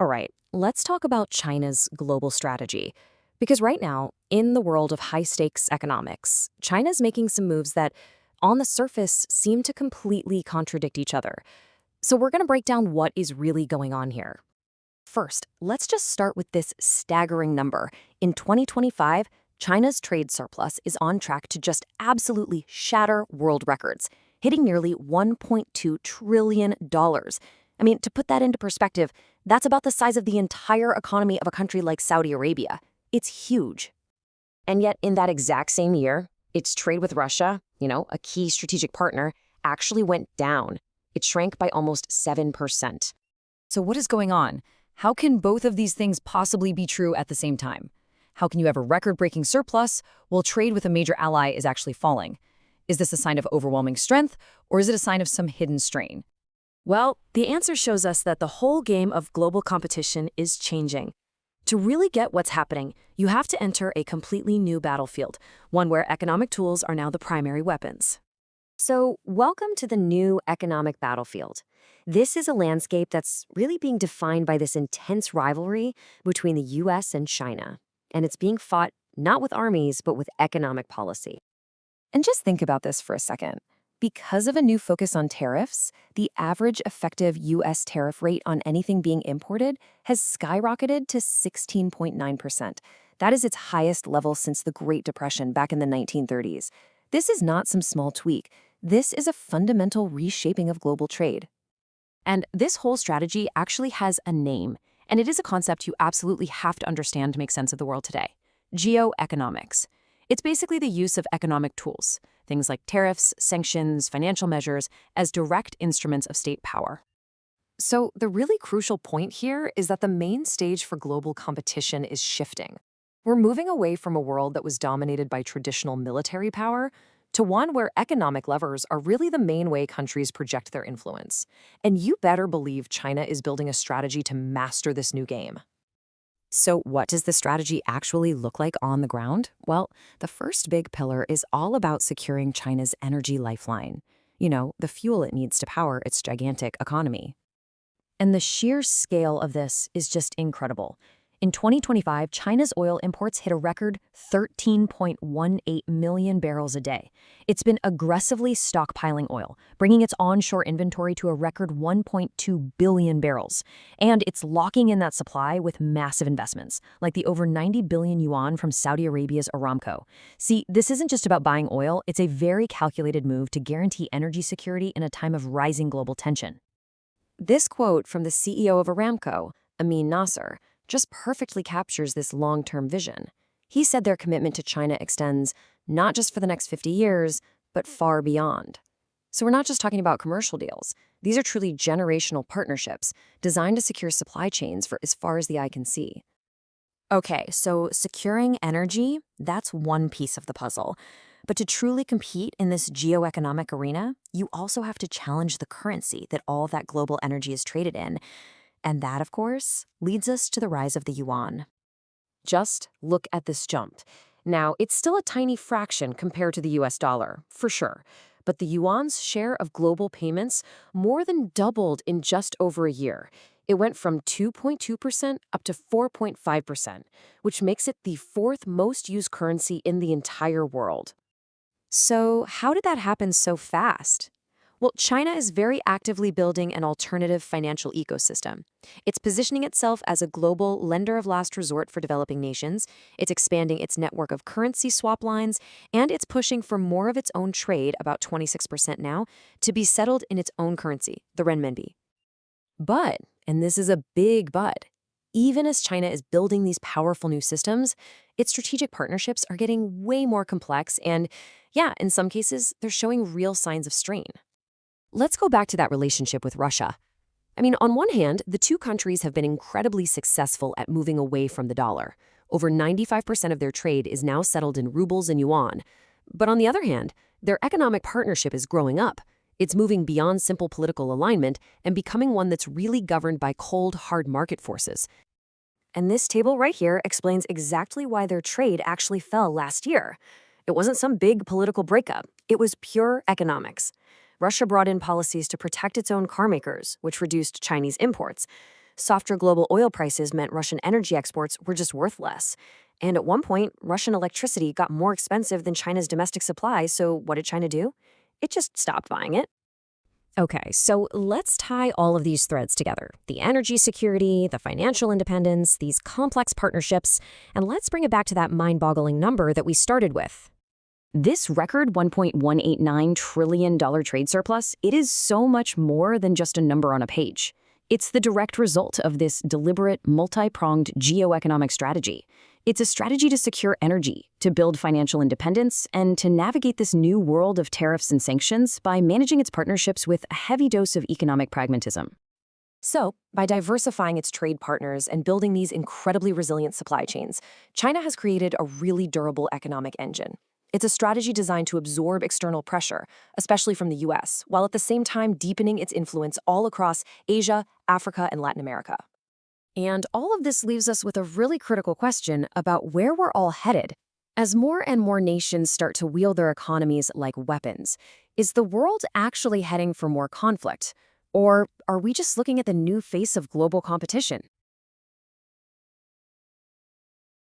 All right, let's talk about China's global strategy. Because right now, in the world of high stakes economics, China's making some moves that, on the surface, seem to completely contradict each other. So we're going to break down what is really going on here. First, let's just start with this staggering number. In 2025, China's trade surplus is on track to just absolutely shatter world records, hitting nearly $1.2 trillion. I mean, to put that into perspective, that's about the size of the entire economy of a country like Saudi Arabia. It's huge. And yet, in that exact same year, its trade with Russia, a key strategic partner, actually went down. It shrank by almost 7%. So what is going on? How can both of these things possibly be true at the same time? How can you have a record-breaking surplus while trade with a major ally is actually falling? Is this a sign of overwhelming strength, or is it a sign of some hidden strain? Well, the answer shows us that the whole game of global competition is changing. To really get what's happening, you have to enter a completely new battlefield, one where economic tools are now the primary weapons. So, welcome to the new economic battlefield. This is a landscape that's really being defined by this intense rivalry between the US and China. And it's being fought not with armies, but with economic policy. And just think about this for a second. Because of a new focus on tariffs, the average effective US tariff rate on anything being imported has skyrocketed to 16.9%. That is its highest level since the Great Depression back in the 1930s. This is not some small tweak. This is a fundamental reshaping of global trade. And this whole strategy actually has a name, and it is a concept you absolutely have to understand to make sense of the world today: geoeconomics. It's basically the use of economic tools, things like tariffs, sanctions, financial measures, as direct instruments of state power. So the really crucial point here is that the main stage for global competition is shifting. We're moving away from a world that was dominated by traditional military power to one where economic levers are really the main way countries project their influence. And you better believe China is building a strategy to master this new game. So what does the strategy actually look like on the ground? Well, the first big pillar is all about securing China's energy lifeline. The fuel it needs to power its gigantic economy. And the sheer scale of this is just incredible. In 2025, China's oil imports hit a record 13.18 million barrels a day. It's been aggressively stockpiling oil, bringing its onshore inventory to a record 1.2 billion barrels. And it's locking in that supply with massive investments, like the over 90 billion yuan from Saudi Arabia's Aramco. See, this isn't just about buying oil, it's a very calculated move to guarantee energy security in a time of rising global tension. This quote from the CEO of Aramco, Amin Nasser, just perfectly captures this long-term vision. He said their commitment to China extends not just for the next 50 years, but far beyond. So we're not just talking about commercial deals. These are truly generational partnerships designed to secure supply chains for as far as the eye can see. Okay, so securing energy, that's one piece of the puzzle. But to truly compete in this geoeconomic arena, you also have to challenge the currency that all that global energy is traded in. And that, of course, leads us to the rise of the yuan. Just look at this jump. Now, it's still a tiny fraction compared to the US dollar, for sure. But the yuan's share of global payments more than doubled in just over a year. It went from 2.2% up to 4.5%, which makes it the fourth most used currency in the entire world. So, how did that happen so fast? Well, China is very actively building an alternative financial ecosystem. It's positioning itself as a global lender of last resort for developing nations, it's expanding its network of currency swap lines, and it's pushing for more of its own trade, about 26% now, to be settled in its own currency, the renminbi. But, and this is a big but, even as China is building these powerful new systems, its strategic partnerships are getting way more complex and, yeah, in some cases, they're showing real signs of strain. Let's go back to that relationship with Russia. I mean, on one hand, the two countries have been incredibly successful at moving away from the dollar. Over 95% of their trade is now settled in rubles and yuan. But on the other hand, their economic partnership is growing up. It's moving beyond simple political alignment and becoming one that's really governed by cold, hard market forces. And this table right here explains exactly why their trade actually fell last year. It wasn't some big political breakup. It was pure economics. Russia brought in policies to protect its own carmakers, which reduced Chinese imports. Softer global oil prices meant Russian energy exports were just worth less. And at one point, Russian electricity got more expensive than China's domestic supply, so what did China do? It just stopped buying it. Okay, so let's tie all of these threads together. The energy security, the financial independence, these complex partnerships, and let's bring it back to that mind-boggling number that we started with. This record $1.189 trillion trade surplus, it is so much more than just a number on a page. It's the direct result of this deliberate, multi-pronged geoeconomic strategy. It's a strategy to secure energy, to build financial independence, and to navigate this new world of tariffs and sanctions by managing its partnerships with a heavy dose of economic pragmatism. So, by diversifying its trade partners and building these incredibly resilient supply chains, China has created a really durable economic engine. It's a strategy designed to absorb external pressure, especially from the US, while at the same time deepening its influence all across Asia, Africa, and Latin America. And all of this leaves us with a really critical question about where we're all headed. As more and more nations start to wield their economies like weapons, is the world actually heading for more conflict? Or are we just looking at the new face of global competition?